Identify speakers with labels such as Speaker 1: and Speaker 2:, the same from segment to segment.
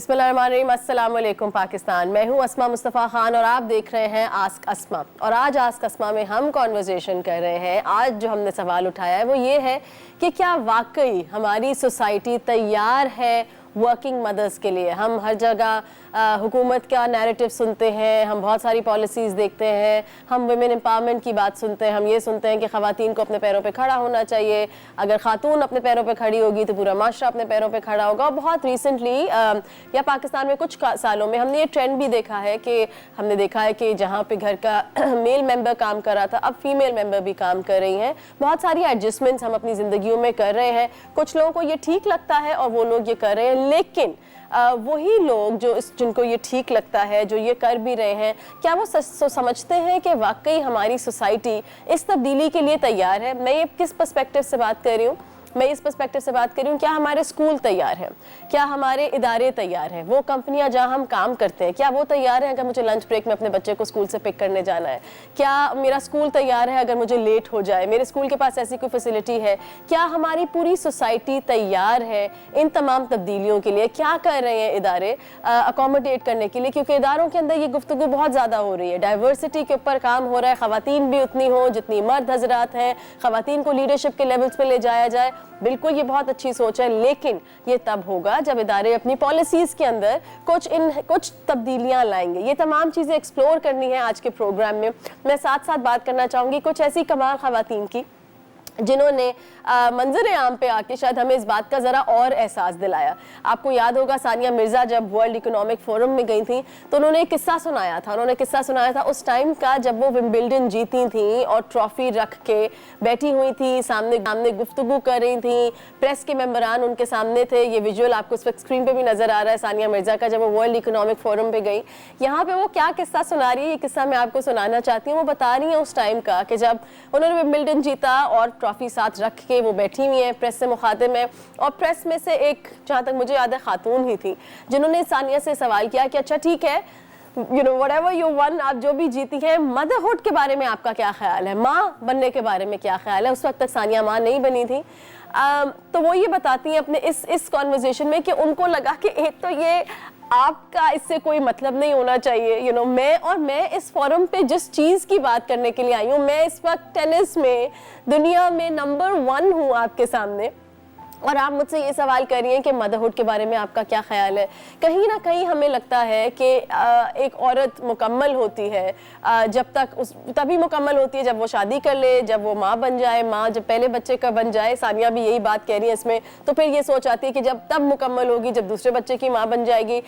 Speaker 1: बिस्मिल्लाहिर्रहमानिर्रहीम, अस्सलाम वालेकुम पाकिस्तान। मैं हूँ अस्मा मुस्तफ़ा ख़ान और आप देख रहे हैं आस्क अस्मा। और आज आस्क अस्मा में हम कॉन्वर्जेशन कर रहे हैं। आज जो हमने सवाल उठाया है वो ये है कि क्या वाकई हमारी सोसाइटी तैयार है वर्किंग मदर्स के लिए। हम हर जगह हुकूमत का नैरेटिव सुनते हैं, हम बहुत सारी पॉलिसीज़ देखते हैं, हम वुमेन एम्पावरमेंट की बात सुनते हैं, हम ये सुनते हैं कि ख़वातीन को अपने पैरों पे खड़ा होना चाहिए, अगर खातून अपने पैरों पे खड़ी होगी तो पूरा माशरा अपने पैरों पे खड़ा होगा। और बहुत रिसेंटली या पाकिस्तान में कुछ सालों में हमने ये ट्रेंड भी देखा है कि हमने देखा है कि जहाँ पे घर का मेल मेंबर काम कर रहा था अब फीमेल मेंबर भी काम कर रही हैं। बहुत सारी एडजस्टमेंट्स हम अपनी ज़िंदगियों में कर रहे हैं। कुछ लोगों को ये ठीक लगता है और वो लोग ये कर रहे हैं, लेकिन वही लोग जिनको ये ठीक लगता है, जो ये कर भी रहे हैं, क्या वो समझते हैं कि वाकई हमारी सोसाइटी इस तब्दीली के लिए तैयार है। मैं ये किस पर्सपेक्टिव से बात कर रही हूँ? मैं इस पर्सपेक्टिव से बात कर रही हूँ, क्या हमारे स्कूल तैयार हैं, क्या हमारे इदारे तैयार हैं, वो कंपनियां जहाँ हम काम करते हैं क्या वो तैयार हैं अगर मुझे लंच ब्रेक में अपने बच्चे को स्कूल से पिक करने जाना है, क्या मेरा स्कूल तैयार है अगर मुझे लेट हो जाए, मेरे स्कूल के पास ऐसी कोई फैसिलिटी है, क्या हमारी पूरी सोसाइटी तैयार है इन तमाम तब्दीलियों के लिए, क्या कर रहे हैं इदारे अकोमोडेट करने के लिए। क्योंकि इदारों के अंदर ये गुफ्तगू बहुत ज़्यादा हो रही है, डाइवर्सिटी के ऊपर काम हो रहा है, ख़वातीन भी उतनी हो जितनी मर्द हजरात हैं, ख़वातीन को लीडरशिप के लेवल्स पे ले जाया जाए। बिल्कुल ये बहुत अच्छी सोच है, लेकिन ये तब होगा जब इदारे अपनी पॉलिसीज़ के अंदर कुछ तब्दीलियां लाएंगे। ये तमाम चीज़ें एक्सप्लोर करनी है आज के प्रोग्राम में। मैं साथ साथ बात करना चाहूँगी कुछ ऐसी कमाल ख़वातीन की जिन्होंने मंजर आम पे आके शायद हमें इस बात का ज़रा और एहसास दिलाया। आपको याद होगा सानिया मिर्ज़ा जब वर्ल्ड इकोनॉमिक फोरम में गई थी तो उन्होंने एक किस्सा सुनाया था। उन्होंने किस्सा सुनाया था उस टाइम का जब वो विंबलडन जीती थी और ट्रॉफी रख के बैठी हुई थी, सामने गुफ्तगू कर रही थी, प्रेस के मेंबरान उनके सामने थे। ये विजुअल आपको इस वक्त स्क्रीन पर भी नज़र आ रहा है सानिया मिर्ज़ा का, जब वो वर्ल्ड इकोनॉमिक फोरम पर गई। यहाँ पर वो क्या किस्सा सुना रही है, ये किस्सा मैं आपको सुनाना चाहती हूँ। वो बता रही हैं उस टाइम का कि जब उन्होंने विंबलडन जीता और ट्रॉफी साथ रख के वो बैठी हुई है, प्रेस से मुखातिब है, और प्रेस में से एक, जहाँ तक मुझे याद है, खातून ही थी जिन्होंने सानिया से सवाल किया कि अच्छा ठीक है, you know whatever you one, आप जो भी जीती हैं, मदरहुड के बारे में आपका क्या ख्याल है, माँ बनने के बारे में क्या ख्याल है। उस वक्त तक सानिया माँ नहीं बनी थी। तो वो ये बताती हैं अपने इस कॉन्वर्जेशन में कि उनको लगा कि एक तो ये आपका इससे कोई मतलब नहीं होना चाहिए, यू नो, मैं इस फोरम पे जिस चीज़ की बात करने के लिए आई हूँ, मैं इस वक्त टेनिस में दुनिया में नंबर 1 हूँ आपके सामने, और आप मुझसे ये सवाल करिए कि मदरहुड के बारे में आपका क्या ख्याल है। कहीं ना कहीं हमें लगता है कि एक औरत मुकम्मल होती है जब तक तभी मुकम्मल होती है जब वो शादी कर ले, जब वो माँ बन जाए, माँ जब पहले बच्चे का बन जाए। सानिया भी यही बात कह रही है इसमें। तो फिर ये सोच आती है कि जब तब मुकम्मल होगी जब दूसरे बच्चे की माँ बन जाएगी।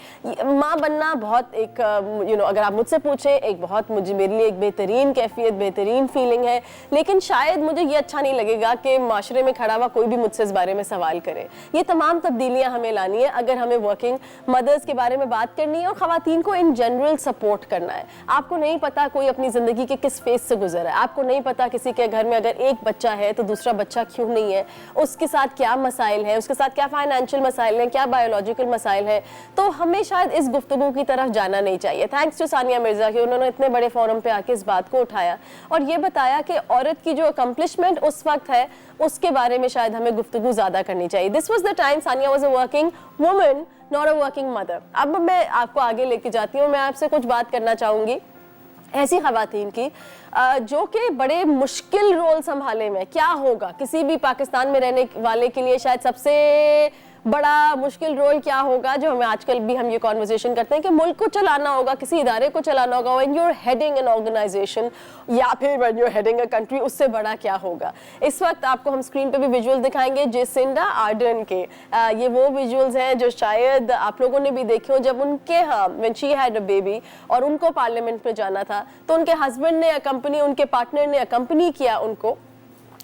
Speaker 1: माँ बनना बहुत एक अगर आप मुझसे पूछें, एक बहुत मेरे लिए एक बेहतरीन कैफियत, बेहतरीन फीलिंग है। लेकिन शायद मुझे ये अच्छा नहीं लगेगा कि माशरे में खड़ा हुआ कोई भी मुझसे इस बारे में सवाल करें। ये तमाम तब्दीलियां हमें लानी है अगर हमें वर्किंग मदर्स के बारे में बात करनी है और ख़वातीन को इन जनरल सपोर्ट करना है। आपको नहीं पता कोई अपनी ज़िंदगी के किस फेज से गुजरा है, आपको नहीं पता किसी के घर में अगर एक बच्चा है तो दूसरा बच्चा क्यों नहीं है, उसके साथ क्या मसाइल हैं, उसके साथ क्या फाइनेंशियल मसाइल हैं, क्या बायोलॉजिकल मसाइल हैं। तो हमें शायद इस गुफ्तगू की तरफ जाना नहीं चाहिए। थैंक्स टू सानिया मिर्ज़ा कि उन्होंने इतने बड़े फोरम पे आके इस बात को उठाया और ये बताया कि औरत की जो अकम्पलिशमेंट उस वक्त है उसके बारे में शायद हमें गुफ्तगू ज़्यादा करनी चाहिए। This was the time Sania was a working woman, not a working mother. अब मैं आपको आगे लेके जाती हूँ। मैं आपसे कुछ बात करना चाहूँगी ऐसी ख़वातीन की जो कि बड़े मुश्किल रोल संभाले में। क्या होगा किसी भी पाकिस्तान में रहने वाले के लिए शायद सबसे बड़ा मुश्किल रोल क्या होगा, जो हमें आजकल भी हम ये कॉन्वर्सेशन करते हैं कि मुल्क को चलाना होगा, किसी इदारे को चलाना होगा, when you are heading an organisation या फिर when you are heading a country, उससे बड़ा क्या होगा। इस वक्त आपको हम स्क्रीन पे भी विजुअल दिखाएंगे जेसिंडा आर्डर्न के। ये वो विजुअल्स हैं जो शायद आप लोगों ने भी देखे हो जब उनके यहाँ when she had a baby और उनको पार्लियामेंट में जाना था तो उनके हस्बैंड ने अकम्पनी, उनके पार्टनर ने अकम्पनी किया उनको,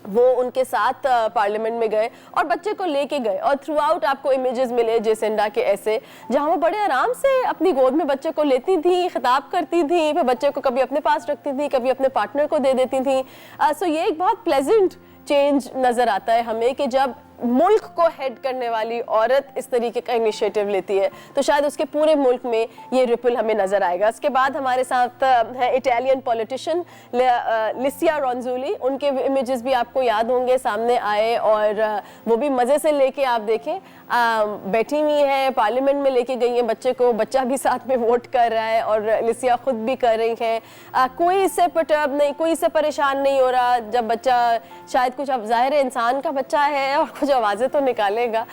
Speaker 1: वो उनके साथ पार्लियामेंट में गए और बच्चे को लेके गए और थ्रू आउट आपको इमेजेस मिले जेसिंडा के ऐसे, जहाँ वो बड़े आराम से अपनी गोद में बच्चे को लेती थी, खिताब करती थी, फिर बच्चे को कभी अपने पास रखती थी, कभी अपने पार्टनर को दे देती थी। सो ये एक बहुत प्लेजेंट चेंज नज़र आता है हमें कि जब मुल्क को हेड करने वाली औरत इस तरीके का इनिशिएटिव लेती है तो शायद उसके पूरे मुल्क में ये रिपल हमें नज़र आएगा। इसके बाद हमारे साथ है इटालियन पॉलिटिशियन लिसिया रोंजुली। उनके इमेजेस भी आपको याद होंगे, सामने आए और वो भी मज़े से लेके आप देखें बैठी हुई है, पार्लियामेंट में लेके गई है बच्चे को, बच्चा भी साथ में वोट कर रहा है और लिसिया खुद भी कर रही है। कोई इससे पर्टर्ब नहीं, कोई इससे परेशान नहीं हो रहा। जब बच्चा शायद कुछ, अब जाहिर है इंसान का बच्चा है और कुछ आवाज़ें तो निकालेगा,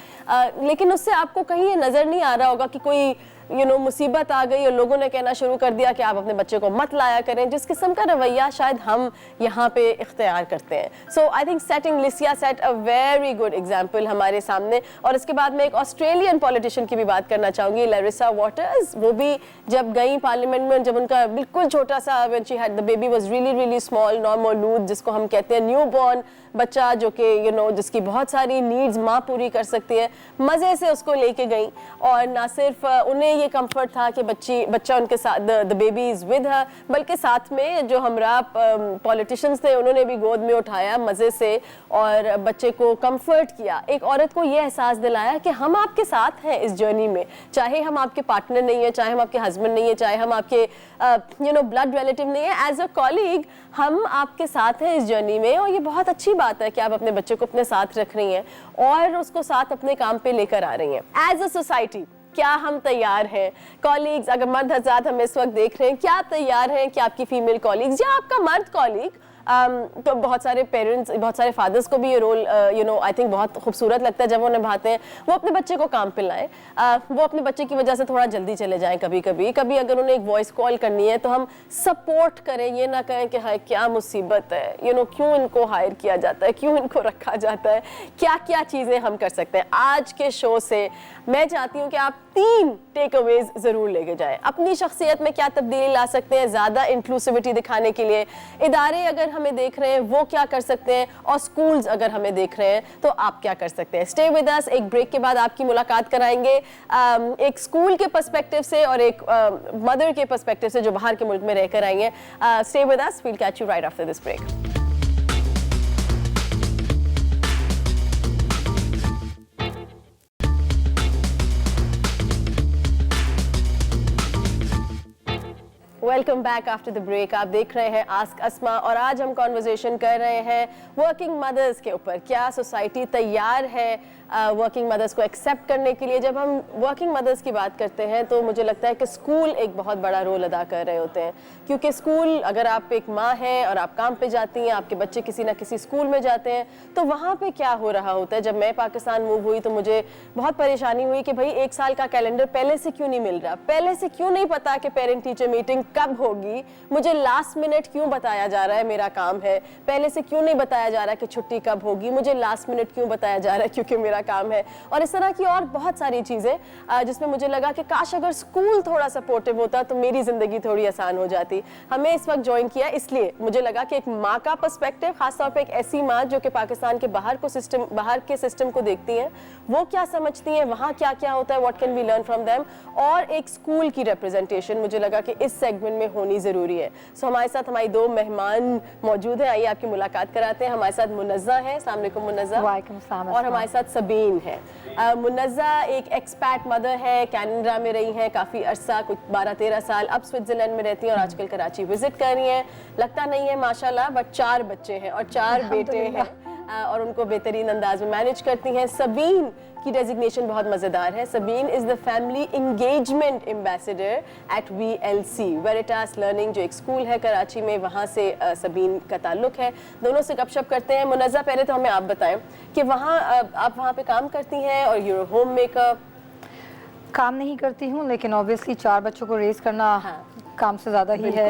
Speaker 1: लेकिन उससे आपको कहीं ये नज़र नहीं आ रहा होगा कि कोई मुसीबत आ गई और लोगों ने कहना शुरू कर दिया कि आप अपने बच्चे को मत लाया करें, जिस किस्म का रवैया शायद हम यहाँ पे इख्तियार करते हैं। सो आई थिंक सेटिंग लिसिया set a very good example हमारे सामने। और इसके बाद मैं एक ऑस्ट्रेलियन पॉलिटिशियन की भी बात करना चाहूँगी, लैरिसा वॉटर्स। वो भी जब गई पार्लियामेंट में, जब उनका बिल्कुल छोटा सा, when she had the baby was really really small, नॉर्मोलूद जिसको हम कहते हैं, न्यू बॉर्न बच्चा, जो कि जिसकी बहुत सारी नीड्स माँ पूरी कर सकती है, मज़े से उसको लेके गई। और ना सिर्फ उन्हें ये कंफर्ट था कि बच्चा उनके साथ, the baby is with her, बल्कि साथ में जो हमरा पॉलिटिशियंस थे उन्होंने भी गोद में उठाया मज़े से और बच्चे को कंफर्ट किया। एक औरत को ये एहसास दिलाया कि हम आपके साथ हैं इस जर्नी में, चाहे हम आपके पार्टनर नहीं है, चाहे हम आपके हस्बैंड नहीं है, चाहे हम आपके ब्लड रिलेटिव नहीं है, एज अ कॉलीग हम आपके साथ हैं इस जर्नी में। और ये बहुत अच्छी बात है कि आप अपने बच्चे को अपने साथ रख रही हैं और उसको साथ अपने काम पे लेकर आ रही हैं। एज अ सोसाइटी क्या हम तैयार हैं, कॉलीग्स, अगर मर्द हज़रात हमें इस वक्त देख रहे हैं, क्या तैयार हैं कि आपकी फीमेल कॉलीग्स या आपका मर्द कॉलीग, तो बहुत सारे पेरेंट्स, बहुत सारे फादर्स को भी ये रोल आई थिंक बहुत खूबसूरत लगता है जब वो निभाते हैं, वो अपने बच्चे को काम पे लाएं, वो अपने बच्चे की वजह से थोड़ा जल्दी चले जाएं कभी अगर उन्हें एक वॉइस कॉल करनी है तो हम सपोर्ट करें, ये ना कहें कि हाय क्या मुसीबत है, क्यों इनको हायर किया जाता है, क्यों इनको रखा जाता है, क्या क्या चीज़ें हम कर सकते हैं। आज के शो से मैं चाहती हूँ कि आप 3 टेक अवेज ज़रूर लेके जाएं। अपनी शख्सियत में क्या तब्दीली ला सकते हैं ज़्यादा इंक्लूसिविटी दिखाने के लिए, इदारे अगर हमें देख रहे हैं वो क्या कर सकते हैं, और स्कूल्स अगर हमें देख रहे हैं तो आप क्या कर सकते हैं। स्टे विद अस, एक ब्रेक के बाद आपकी मुलाकात कराएंगे एक स्कूल के पर्सपेक्टिव से और एक मदर के पर्सपेक्टिव से जो बाहर के मुल्क में रहकर आई हैं। Stay with us, we will catch you right after this break. Welcome back after the break. आप देख रहे हैं आस्क अस्मा और आज हम कॉन्वर्जेशन कर रहे हैं वर्किंग मदर्स के ऊपर। क्या सोसाइटी तैयार है वर्किंग मदर्स को एक्सेप्ट करने के लिए? जब हम वर्किंग मदर्स की बात करते हैं तो मुझे लगता है कि स्कूल एक बहुत बड़ा रोल अदा कर रहे होते हैं, क्योंकि स्कूल, अगर आप एक माँ हैं और आप काम पे जाती हैं, आपके बच्चे किसी ना किसी स्कूल में जाते हैं, तो वहाँ पे क्या हो रहा होता है। जब मैं पाकिस्तान मूव हुई तो मुझे बहुत परेशानी हुई कि भाई 1 साल का कैलेंडर पहले से क्यों नहीं मिल रहा, पहले से क्यों नहीं पता कि पेरेंट टीचर मीटिंग कब होगी, मुझे लास्ट मिनट क्यों बताया जा रहा है मेरा काम है, पहले से क्यों नहीं बताया जा रहा है कि छुट्टी कब होगी, मुझे लास्ट मिनट क्यों बताया जा रहा है क्योंकि मेरा काम है। और इस तरह की और बहुत सारी चीज़ें जिसमें मुझे लगा कि काश अगर स्कूल थोड़ा सपोर्टिव होता तो मेरी ज़िंदगी थोड़ी आसान हो जाती। हमें इस वक्त ज्वाइन किया इसलिए मुझे लगा कि एक माँ का पर्सपेक्टिव, खासतौर पे एक ऐसी माँ जो कि पाकिस्तान के बाहर के सिस्टम को देखती हैं, वो क्या समझती हैं, वहाँ क्या क्या होता है, what can we learn from them, और एक स्कूल की रिप्रेजेंटेशन मुझे लगा कि इस सेगमेंट में होनी ज़रूरी है। सो हमारे साथ हमारी 2 मेहमान मौजूद हैं, आइए आपकी मुलाकात कराते हैं। हमारे साथ मुनज़्ज़ा है। अस्सलाम वालेकुम मुनज़्ज़ा।
Speaker 2: वालेकुम अस्सलाम।
Speaker 1: और हमारे साथ सबीन है। मुनज़्ज़ा एक एक्सपैट मदर है, कनाडा में रही हैं काफ़ी अरसा, कुछ 12-13 साल, अब स्विट्ज़रलैंड में रहती हैं और आजकल कराची विजिट कर रही हैं। लगता नहीं है माशाल्लाह, बट 4 बच्चे हैं और 4 बेटे हैं और उनको बेहतरीन अंदाज में मैनेज करती हैं। सबीन की डेजिग्नेशन बहुत मज़ेदार है। Sabeen is the family engagement ambassador eight VLC, Veritas learning, जो एक स्कूल है कराची में, वहाँ से सबीन का ताल्लुक है। दोनों से गपशप करते हैं। मुनज़्ज़ा, पहले तो हमें आप बताएं कि वहाँ आप वहाँ पे काम करती हैं और यूर होम मेकर।
Speaker 2: काम नहीं करती हूँ, लेकिन ऑब्वियसली 4 बच्चों को रेज करना काम से ज़्यादा ही है।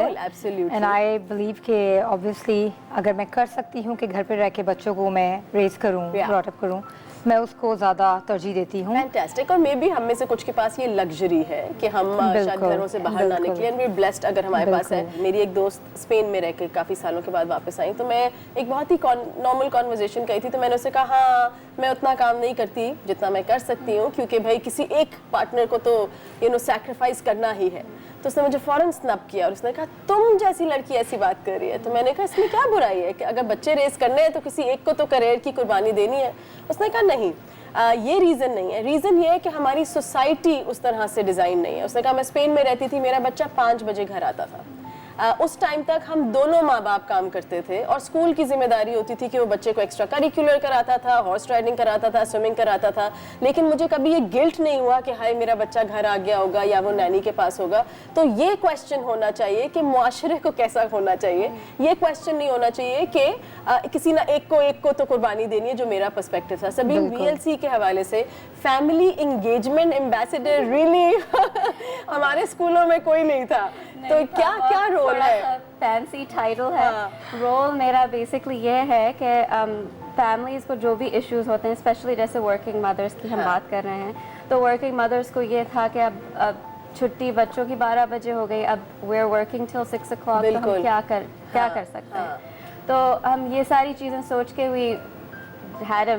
Speaker 2: एंड आई बिलीव कि ऑब्वियसली अगर मैं कर सकती हूँ कि घर पे रह के बच्चों को मैं रेज करूँ, ब्रॉट अप करूँ, मैं उसको ज़्यादा तरजीह देती हूँ।
Speaker 1: फैंटास्टिक। और मे बी हम में से कुछ के पास ये लग्जरी है कि हम शायद घरों से बाहर ना निकले, एंड वी ब्लेस्ड अगर हमारे पास है। मेरी एक दोस्त स्पेन में रह के काफ़ी सालों के बाद वापस आई, तो मैं एक बहुत ही नॉर्मल कॉन्वर्जेशन कही थी, तो मैंने उससे कहा हाँ मैं उतना काम नहीं करती जितना मैं कर सकती हूँ, क्योंकि भाई किसी एक पार्टनर को तो सैक्रिफाइस करना ही है। तो उसने मुझे फ़ौरन स्नैप किया और उसने कहा तुम जैसी लड़की ऐसी बात कर रही है। तो मैंने कहा इसमें क्या बुराई है कि अगर बच्चे रेस करने हैं तो किसी एक को तो करियर की कुर्बानी देनी है। उसने कहा नहीं, ये रीज़न नहीं है। रीज़न ये है कि हमारी सोसाइटी उस तरह से डिज़ाइन नहीं है। उसने कहा मैं स्पेन में रहती थी, मेरा बच्चा 5 बजे घर आता था। उस टाइम तक हम दोनों माँ बाप काम करते थे और स्कूल की जिम्मेदारी होती थी कि वो बच्चे को एक्स्ट्रा करिकुलर कराता था, हॉर्स राइडिंग कराता था, स्विमिंग कराता था। लेकिन मुझे कभी ये गिल्ट नहीं हुआ कि हाय मेरा बच्चा घर आ गया होगा या वो नैनी के पास होगा। तो ये क्वेश्चन होना चाहिए कि मुआशरे को कैसा होना चाहिए। ये क्वेश्चन नहीं होना चाहिए कि किसी ना एक को तो कुर्बानी देनी है, जो मेरा पर्सपेक्टिव था। सभी VLC के हवाले से फैमिली इंगेजमेंट एम्बेसडर रियली हमारे स्कूलों में कोई नहीं था। तो क्या रोल है?
Speaker 3: फैंसी टाइटल है। रोल मेरा बेसिकली ये है कि फैमिलीज़ को जो भी इश्यूज होते हैं, स्पेशली जैसे वर्किंग मदर्स की हम बात कर रहे हैं, तो वर्किंग मदर्स को ये था कि अब छुट्टी बच्चों की 12 बजे हो गई, अब we are working till 6 o'clock, तो हम क्या कर सकते हैं। तो हम ये सारी चीज़ें सोच के we had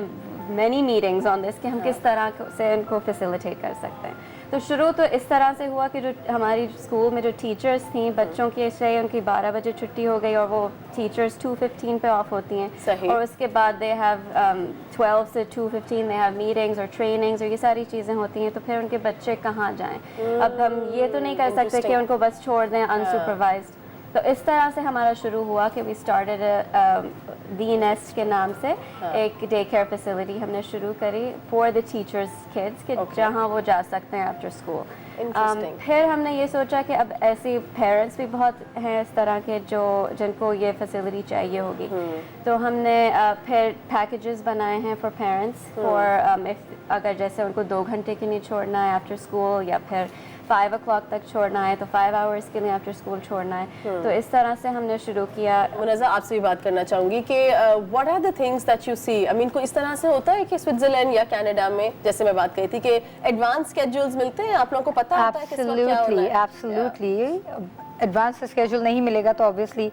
Speaker 3: many meetings on this कि हम किस तरह से उनको फैसिलिटेट कर सकते हैं। तो शुरू तो इस तरह से हुआ कि जो हमारी स्कूल में जो टीचर्स थी, बच्चों की से उनकी 12 बजे छुट्टी हो गई और वो टीचर्स 2:15 पे ऑफ होती हैं, और उसके बाद दे हैव 12 से 2:15 दे हैव मीटिंग्स और ट्रेनिंग्स और ये सारी चीज़ें होती हैं। तो फिर उनके बच्चे कहाँ जाएँ? अब हम ये तो नहीं कर सकते कि उनको बस छोड़ दें अनसुपरवाइज्ड। तो इस तरह से हमारा शुरू हुआ कि वी स्टार्टेड दी नेस्ट के नाम से एक डे केयर फैसिलिटी हमने शुरू करी फॉर द टीचर्स किड्स कि जहाँ वो जा सकते हैं आफ्टर स्कूल। फिर हमने ये सोचा कि अब ऐसे पेरेंट्स भी बहुत हैं इस तरह के जिनको ये फैसिलिटी चाहिए होगी। तो हमने फिर पैकेजेस बनाए हैं फॉर पेरेंट्स फॉर अगर जैसे उनको 2 घंटे के लिए छोड़ना है आफ्टर स्कूल, या फिर 5 o'clock तक छोड़ना है तो 5 hours के लिए आफ्टर स्कूल छोड़ना है। तो इस तरह से हमने शुरू किया।
Speaker 1: मुनज़्ज़ा, आपसे भी बात करना चाहूँगी कि what are the things that you see, I mean को इस तरह से होता है कि स्विट्जरलैंड या कनाडा में, जैसे मैं बात कही थी कि एडवांस स्केड्यूल्स मिलते हैं, आप लोगों को पता होता है किस वक्त क्या होना है?
Speaker 2: एब्सोल्युटली एडवांस स्केड्यूल नहीं मिलेगा तो ऑब्वियसली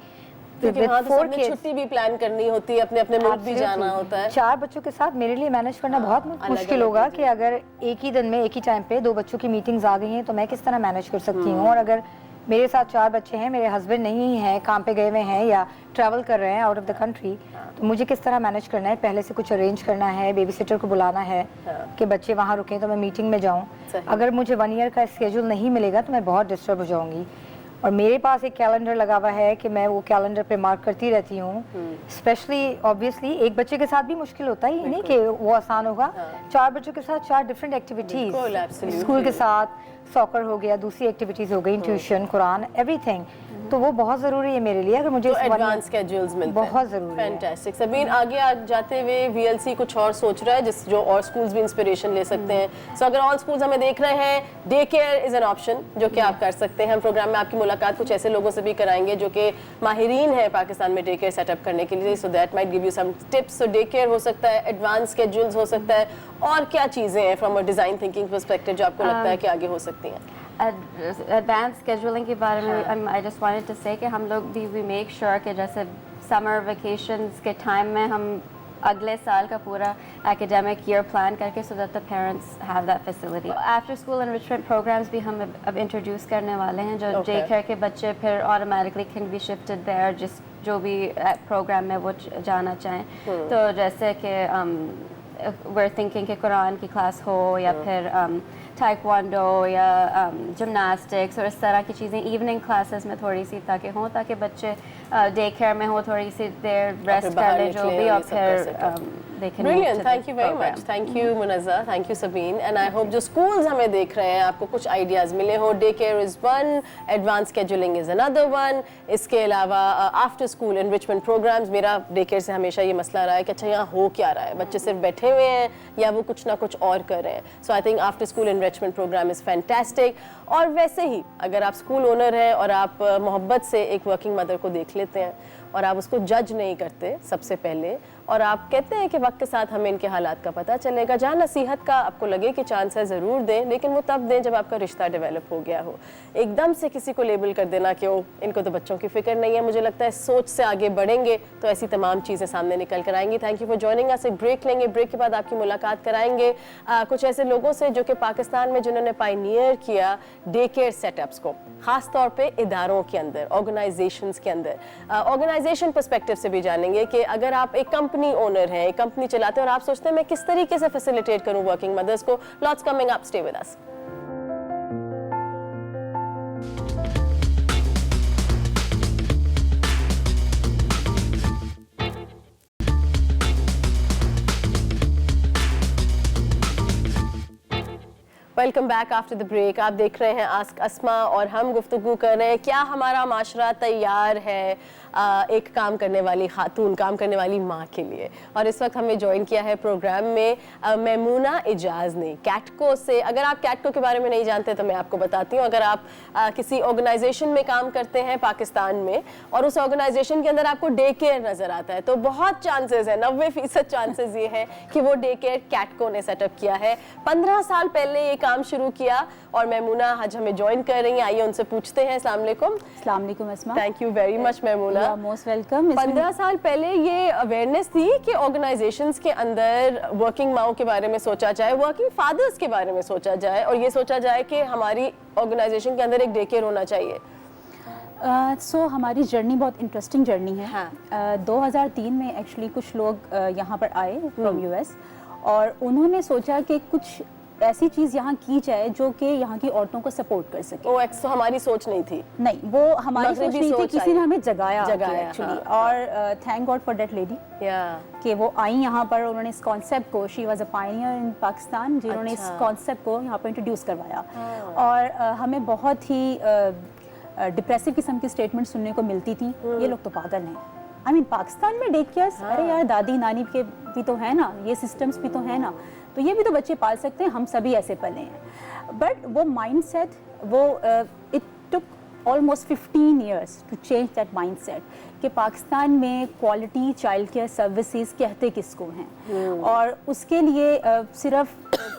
Speaker 1: क्योंकि वहाँ तो सबने छुट्टी भी प्लान करनी होती है, अपने अपने मुल्क भी जाना होता है।
Speaker 2: 4 बच्चों के साथ मेरे लिए मैनेज करना बहुत मुश्किल होगा कि अगर एक ही दिन में एक ही टाइम पे 2 बच्चों की मीटिंग्स आ गई हैं तो मैं किस तरह मैनेज कर सकती हूँ। और अगर मेरे साथ 4 बच्चे हैं, मेरे हस्बैंड नहीं हैं, काम पे गए हुए हैं या ट्रैवल कर रहे हैं आउट ऑफ द कंट्री, तो मुझे किस तरह मैनेज करना है? पहले से कुछ अरेंज करना है, बेबी सिटर को बुलाना है कि बच्चे वहाँ रुकें तो मैं मीटिंग में जाऊँ। अगर मुझे 1 ईयर का स्केड्यूल नहीं मिलेगा तो मैं बहुत डिस्टर्ब हो जाऊँगी। और मेरे पास एक कैलेंडर लगा हुआ है कि मैं वो कैलेंडर पे मार्क करती रहती हूँ। स्पेशली ऑब्वियसली एक बच्चे के साथ भी मुश्किल होता है, ये नहीं कि वो आसान होगा। 4 बच्चों के साथ 4 डिफरेंट एक्टिविटीज, स्कूल के साथ सॉकर हो गया, दूसरी एक्टिविटीज हो गई, ट्यूशन, कुरान, एवरीथिंग। तो वो बहुत ज़रूरी है मेरे लिए। अगर मुझे
Speaker 1: एडवांस स्केड्यूल्स मिलते हैं,
Speaker 2: बहुत ज़रूरी है।
Speaker 1: फैंटास्टिक। सबीन, आगे जाते हुए VLC कुछ और सोच रहा है जो और स्कूल्स भी इंस्पिरेशन ले सकते हैं। सो अगर ऑल स्कूल्स हमें देख रहे हैं, day care is an option जो कि आप कर सकते हैं। हम प्रोग्राम में आपकी मुलाकात कुछ ऐसे लोगों से भी कराएंगे जो कि माहिरीन है पाकिस्तान में डे केयर सेटअप करने के लिए, so that might give you some tips. So day care हो सकता है, एडवांस स्केड्यूल्स हो सकता है, और क्या चीज़ें हैं from a design thinking perspective जो आपको लगता है कि आगे हो सकती हैं?
Speaker 3: एडवांस स्केड्यूलिंग के बारे में आई जस्ट वांटेड टू से कि हम लोग भी वी मेक श्योर कि जैसे समर वेकेशंस के टाइम में हम अगले साल का पूरा एकेडमिक ईयर प्लान करके so that the parents have that facility. After school enrichment programmes भी हम अब इंट्रोड्यूस करने वाले हैं जो डे केयर के बच्चे फिर automatically can be shifted there जो भी प्रोग्राम में वो जाना चाहें। तो जैसे कि we're thinking कि कुरान की क्लास हो या फिर टाइक्वांडो या जिमनास्टिक्स और इस तरह की चीज़ें इवनिंग क्लासेस में थोड़ी सी ताकि हों, ताकि बच्चे डे केयर में हो, थोड़ी सी देर रेस्ट कर ले जो भी, और फिर
Speaker 1: Brilliant, thank you very much. Thank you Munazza, thank you Sabeen, and I hope जो schools हमें देख रहे हैं आपको कुछ ideas मिले हो। Day care is one, advanced scheduling is another one. इसके अलावा after school enrichment programs, मेरा day care से हमेशा ये मसला रहा है कि अच्छा यहाँ हो क्या रहा है, बच्चे सिर्फ बैठे हुए हैं या वो कुछ ना कुछ और कर रहे हैं। So I think after school enrichment program is fantastic. और वैसे ही अगर आप स्कूल ओनर हैं और आप मोहब्बत से एक वर्किंग मदर को देख लेते हैं और आप उसको जज नहीं करते सबसे पहले, और आप कहते हैं कि वक्त के साथ हमें इनके हालात का पता चलेगा। जहाँ नसीहत का आपको लगे कि चांस है ज़रूर दें, लेकिन वो तब दें जब आपका रिश्ता डेवलप हो गया हो। एकदम से किसी को लेबल कर देना कि ओ इनको तो बच्चों की फिक्र नहीं है, मुझे लगता है सोच से आगे बढ़ेंगे तो ऐसी तमाम चीज़ें सामने निकल कर आएंगी। Thank you for joining us. एक ब्रेक लेंगे, ब्रेक के बाद आपकी मुलाकात कराएंगे कुछ ऐसे लोगों से जो कि पाकिस्तान में जिन्होंने पायनियर किया डे केयर सेटअप्स को, खास तौर पे इदारों के अंदर, ऑर्गेनाइजेशंस के अंदर। ऑर्गेनाइजेशन पर्सपेक्टिव से भी जानेंगे कि अगर आप एक कंपनी ओनर हैं, एक कंपनी चलाते हैं और आप सोचते हैं मैं किस तरीके से फैसिलिटेट करूं वर्किंग मदर्स को। Lots coming up, stay with us. Welcome back after the break. आप देख रहे हैं आस्क अस्मा और हम गुफ्तगू कर रहे हैं क्या हमारा माशरा तैयार है एक काम करने वाली खातून, काम करने वाली माँ के लिए। और इस वक्त हमें ज्वाइन किया है प्रोग्राम में मैमूना एजाज ने कैटको से। अगर आप कैटको के बारे में नहीं जानते तो मैं आपको बताती हूँ। अगर आप किसी ऑर्गेनाइजेशन में काम करते हैं पाकिस्तान में और उस ऑर्गेनाइजेशन के अंदर आपको डे केयर नजर आता है तो बहुत चांसेस है, 90% चांसेस ये है कि वो डे केयर कैटको ने सेटअप किया है। 15 साल पहले ये काम शुरू किया और मैमूना आज हमें ज्वाइन कर रही हैं। आइए उनसे पूछते हैं। अस्सलाम वालेकुम।
Speaker 3: अस्सलाम वालेकुम Asma.
Speaker 1: Thank you very much Maimoona.
Speaker 3: Most welcome.
Speaker 1: 15 साल पहले ये अवेयरनेस थी कि ऑर्गेनाइजेशंस के अंदर वर्किंग माओं के बारे में सोचा जाए, वर्किंग फादर्स के बारे में सोचा जाए और ये सोचा जाए कि हमारी ऑर्गेनाइजेशन के अंदर एक डे केयर होना चाहिए।
Speaker 4: सो हमारी जर्नी बहुत इंटरेस्टिंग जर्नी है।
Speaker 1: हाँ।
Speaker 4: 2003 में एक्चुअली कुछ लोग यहाँ पर आए फ्रॉम यूएस और उन्होंने सोचा कि कुछ ऐसी चीज़ यहाँ की जाए जो कि यहाँ की औरतों को सपोर्ट कर सके।
Speaker 1: वो तो हमारी सोच नहीं थी।
Speaker 4: नहीं, वो हमारी सोच नहीं थी, किसी ने हमें जगाया एक्चुअली।
Speaker 1: हाँ।
Speaker 4: और thank God for that lady कि वो आई यहाँ पर, उन्होंने इस कॉन्सेप्ट को, शी वाज अ पायनियर इन पाकिस्तान, जिन्होंने इस कॉन्सेप्ट को यहाँ पर इंट्रोड्यूस करवाया। और हमें बहुत ही डिप्रेसिव किस्म की स्टेटमेंट सुनने को मिलती थी, ये लोग तो पागल हैं। आई मीन पाकिस्तान में डे केयर्स, अरे यार दादी नानी के भी तो है ना, ये सिस्टम्स भी तो है ना, तो ये भी तो बच्चे पाल सकते हैं, हम सभी ऐसे पले हैं। बट वो माइंडसेट, वो it took almost 15 years to change that mindset कि पाकिस्तान में क्वालिटी चाइल्ड केयर सर्विसेज कहते किसको हैं। और उसके लिए सिर्फ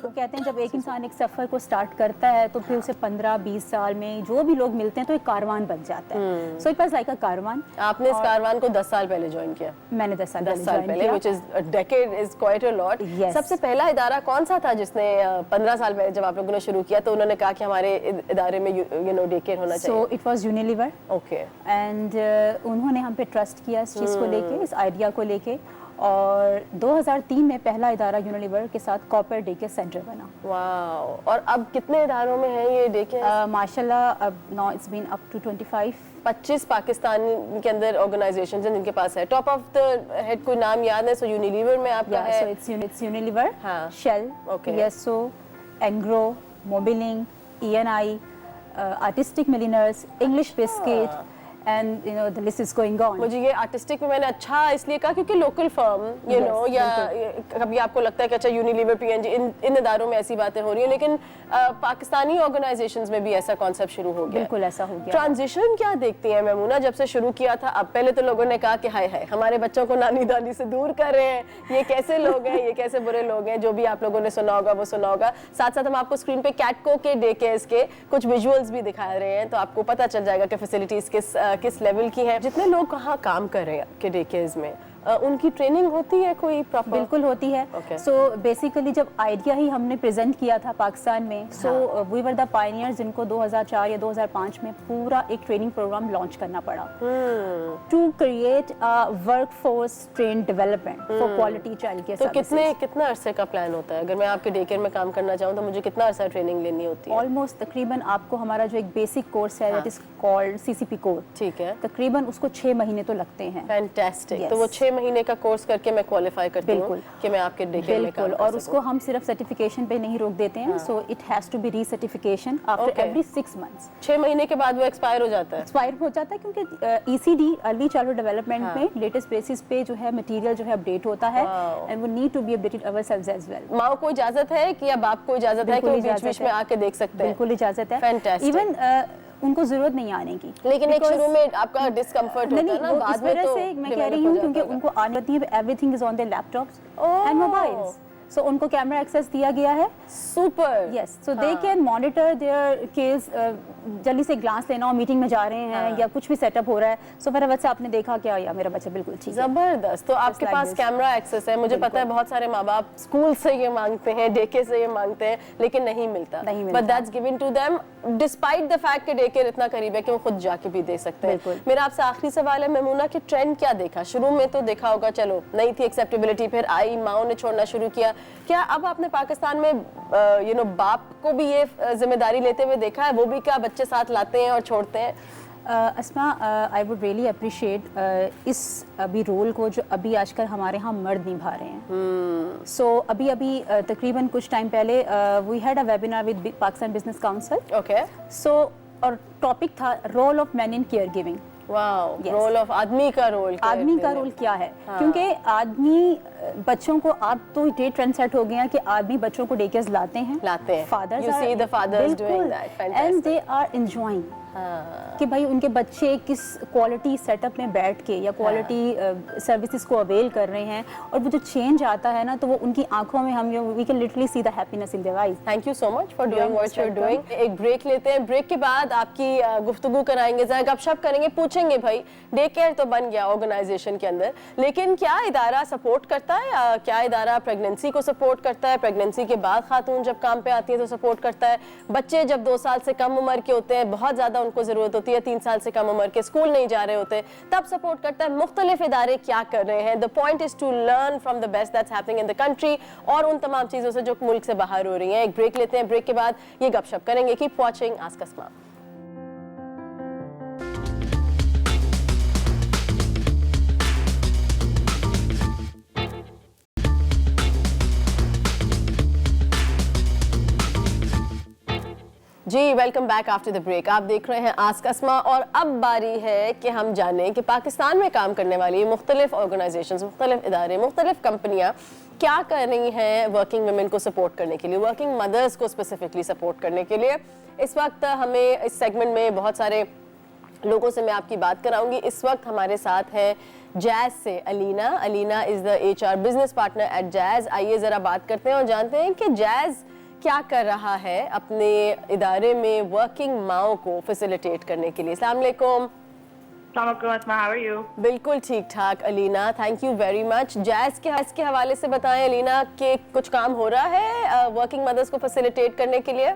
Speaker 4: वो कहते हैं जब एक इंसान एक सफ़र को स्टार्ट करता है तो फिर उसे 15-20 साल में जो भी लोग मिलते हैं तो एक कारवान बन जाता है। So it was like a caravan.
Speaker 1: आपने इस कारवान को 10 साल पहले ज्वाइन किया?
Speaker 4: मैंने 10 साल
Speaker 1: पहले, which is a decade, is quite a lot. सबसे पहला इदारा कौन सा था जिसने 15 साल पहले जब आप लोगों ने शुरू किया तो उन्होंने कहा कि हमारे इदारे में यू नो डे केयर होना चाहिए?
Speaker 4: सो it was Unilever.
Speaker 1: Okay.
Speaker 4: And उन्होंने हम पे ट्रस्ट किया इस चीज़ को लेके, इस आइडिया को लेके। और 2003 में पहला इदारा यूनिलीवर के साथ कॉपर डे केयर सेंटर बना।
Speaker 1: वाओ। और अब कितने इदारों में है ये डे केयर?
Speaker 4: माशाल्लाह अब now it's been up to 25
Speaker 1: Pakistan के अंदर ऑर्गेनाइजेशंस हैं जिनके पास है। टॉप ऑफ द हेड कोई नाम याद है? सो यूनिलीवर में आपका है?
Speaker 4: सो इट्स यूनिलीवर,
Speaker 1: हाँ।
Speaker 4: Shell, Esso, Engro, Mobilink, ENI, Artistic Milliners, English Biscuit, and you know the list is going on।
Speaker 1: मुझे ये आर्टिस्टिक में मैंने अच्छा इसलिए कहा क्योंकि लोकल फर्म यू नो, या कभी आपको लगता है कि अच्छा यूनिलीवर PNG इन इदारों में ऐसी बातें हो रही हैं, लेकिन पाकिस्तानी ऑर्गेनाइजेशंस में भी ऐसा कॉन्सेप्ट शुरू हो गया।
Speaker 4: बिल्कुल ऐसा हो गया।
Speaker 1: ट्रांजिशन क्या देखती हैं मैमूना जब से शुरू किया था? अब पहले तो लोगों ने कहा कि हाय हाय हमारे बच्चों को नानी दादी से दूर कर रहे हैं, ये कैसे लोग हैं, ये कैसे बुरे लोग हैं। जो भी आप लोगों ने सुना होगा वो सुना होगा। साथ साथ हम आपको स्क्रीन पे कैटको के डे केयर्स के कुछ विजुअल्स भी दिखा रहे हैं तो आपको पता चल जाएगा कि फैसिलिटीज किस लेवल की है। जितने लोग कहाँ काम कर रहे हैं के डे केयर्स में उनकी ट्रेनिंग होती है कोई प्रॉपर?
Speaker 4: बिल्कुल होती है। सो बेसिकली जब आइडिया ही हमने प्रेजेंट किया था पाकिस्तान में, so we were the pioneers जिनको 2004 या 2005 में पूरा एक ट्रेनिंग प्रोग्राम लॉन्च करना पड़ा to create a workforce train development for quality child care.
Speaker 1: तो कितना अरसे का प्लान होता है? अगर मैं आपके डे केयर में काम करना चाहूँ तो मुझे कितना अरसा ट्रेनिंग लेनी होती है?
Speaker 4: ऑलमोस्ट तकरीबन आपको हमारा जो एक बेसिक कोर्स है that is called CCP course,
Speaker 1: ठीक है,
Speaker 4: तकरीबन उसको 6 महीने तो लगते हैं।
Speaker 1: फैंटास्टिक। तो वो 6 महीने का कोर्स करके मैं क्वालिफाई करती हूँ कि मैं आपके डे केयर में काम कर सकूं।
Speaker 4: और उसको हम सिर्फ सर्टिफिकेशन पे नहीं रोक देते हैं। So it has to be recertification after every 6 months।
Speaker 1: 6 महीने के बाद वो एक्सपायर हो जाता है?
Speaker 4: एक्सपायर हो जाता है क्योंकि ECD अर्ली चाइल्डहुड डेवलपमेंट में लेटेस्ट बेसिस पे जो है मटेरियल जो है अपडेट होता है and we need to be updated ourselves as well.
Speaker 1: माँ को इजाजत है कि या बाप को इजाजत है कि वो बीच-बीच में आके देख सकते हैं?
Speaker 4: बिल्कुल इजाजत है।
Speaker 1: फैंटास्टिक।
Speaker 4: इवन उनको जरूरत नहीं आने की।
Speaker 1: लेकिन एक
Speaker 4: Because-
Speaker 1: शुरू में आपका डिस्कम्फर्ट होता है ना,
Speaker 4: वो
Speaker 1: बाद
Speaker 4: इस
Speaker 1: में
Speaker 4: वजह
Speaker 1: तो
Speaker 4: से मैं कह
Speaker 1: develop
Speaker 4: रही
Speaker 1: हो
Speaker 4: हूँ
Speaker 1: जाता
Speaker 4: क्योंकि
Speaker 1: होगा।
Speaker 4: उनको आने होती है, everything is on their laptops
Speaker 1: Oh.
Speaker 4: And mobiles, so उनको कैमरा एक्सेस दिया गया है।
Speaker 1: Super.
Speaker 4: Yes, so they can monitor their case, जल्दी से ग्लास लेना हो, मीटिंग में जा रहे हैं या कुछ भी सेटअप हो रहा है, सो मेरा बच्चा आपने देखा क्या, या मेरा बच्चा बिल्कुल ठीक है।
Speaker 1: जबरदस्त। तो आपके
Speaker 4: like
Speaker 1: पास
Speaker 4: this.
Speaker 1: कैमरा एक्सेस है, मुझे पता है बहुत सारे माँ बाप स्कूल से ये मांगते हैं, डेके से ये मांगते हैं, लेकिन नहीं मिलता।
Speaker 4: नहीं मिलता।
Speaker 1: But that's given to them despite the fact कि डेकेयर इतना करीब है कि वो खुद जाके भी दे सकते हैं।
Speaker 4: बिल्कुल।
Speaker 1: मेरा आपसे आखिरी सवाल है मेमूना, कि ट्रेंड क्या देखा? शुरू में तो देखा होगा, चलो नहीं थी एक्सेप्टेबिलिटी, फिर आई, माओ ने छोड़ना शुरू किया। क्या अब आपने पाकिस्तान में बाप को भी ये जिम्मेदारी लेते हुए देखा है? वो भी क्या बच्चे साथ लाते हैं और छोड़ते हैं?
Speaker 4: अस्मा, आई वुड रियली अप्रिशिएट इस अभी रोल को जो अभी आजकल हमारे यहाँ मर्द निभा रहे हैं। सो अभी तकरीबन कुछ टाइम पहले we had a webinar with Pakistan business council.
Speaker 1: Okay.
Speaker 4: So और टॉपिक था role of man in caregiving.
Speaker 1: Wow,
Speaker 4: Yes.
Speaker 1: Role of आदमी का रोल,
Speaker 4: आदमी का रोल क्या है? क्योंकि आदमी बच्चों को, आप तो ये ट्रेंड सेट हो गया कि आदमी बच्चों को डे केयर्स लाते हैं, fathers
Speaker 1: You see the fathers doing that. Fantastic.
Speaker 4: And they are enjoying कि भाई उनके बच्चे किस क्वालिटी सेटअप में बैठ के या क्वालिटी सर्विसेज को अवेल कर रहे हैं, और वो जो चेंज आता है ना, तो वो उनकी आंखों में हम we can literally see the happiness in their eyes.
Speaker 1: Thank you so much for doing what you are
Speaker 4: welcome.
Speaker 1: Doing. एक ब्रेक लेते हैं, ब्रेक के बाद आपकी गुफ्तगू कराएंगे, जरा गपशप करेंगे, पूछेंगे भाई डे केयर तो बन गया ऑर्गेनाइजेशन के अंदर, लेकिन क्या इदारा सपोर्ट करता है, या क्या इदारा प्रेगनेंसी को सपोर्ट करता है, प्रेगनेंसी के बाद खातून जब काम पे आती है तो सपोर्ट करता है, बच्चे जब 2 साल से कम उम्र के होते हैं, बहुत ज़्यादा उनको ज़रूरत होती है, 3 साल से कम उम्र के, स्कूल नहीं जा रहे होते, तब सपोर्ट करता है। मुख्तलिफ इदारे क्या कर रहे हैं? The point is to learn from the best that's happening in the country, और उन तमाम चीज़ों से जो मुल्क से बाहर हो रही हैं। एक ब्रेक लेते हैं, ब्रेक के बाद ये गपशप करेंगे। Keep watching ask Asma. जी welcome back after the break. आप देख रहे हैं आस्क अस्मा, और अब बारी है कि हम जानें कि पाकिस्तान में काम करने वाली मुख्तलिफ ऑर्गेनाइजेशंस, मुख्तलिफ इदारे, मुख्तलिफ कंपनियां क्या कर रही हैं वर्किंग वुमेन को सपोर्ट करने के लिए, वर्किंग मदर्स को स्पेसिफिकली सपोर्ट करने के लिए। इस वक्त हमें इस सेगमेंट में बहुत सारे लोगों से मैं आपकी बात कराऊंगी। इस वक्त हमारे साथ है जैज़ से Alina. Alina is the HR business partner eight jazz. आइए ज़रा बात करते हैं और जानते हैं कि जैज़ क्या कर रहा है अपने इदारे में वर्किंग माओ को फैसिलिटेट करने के लिए। अस्सलाम वालेकुम।
Speaker 5: How are you?
Speaker 1: बिल्कुल ठीक ठाक Alina, thank you very much. Jazz के हवाले से बताएं अलीना कि कुछ काम हो रहा है वर्किंग मदर्स को फैसिलिटेट करने के लिए?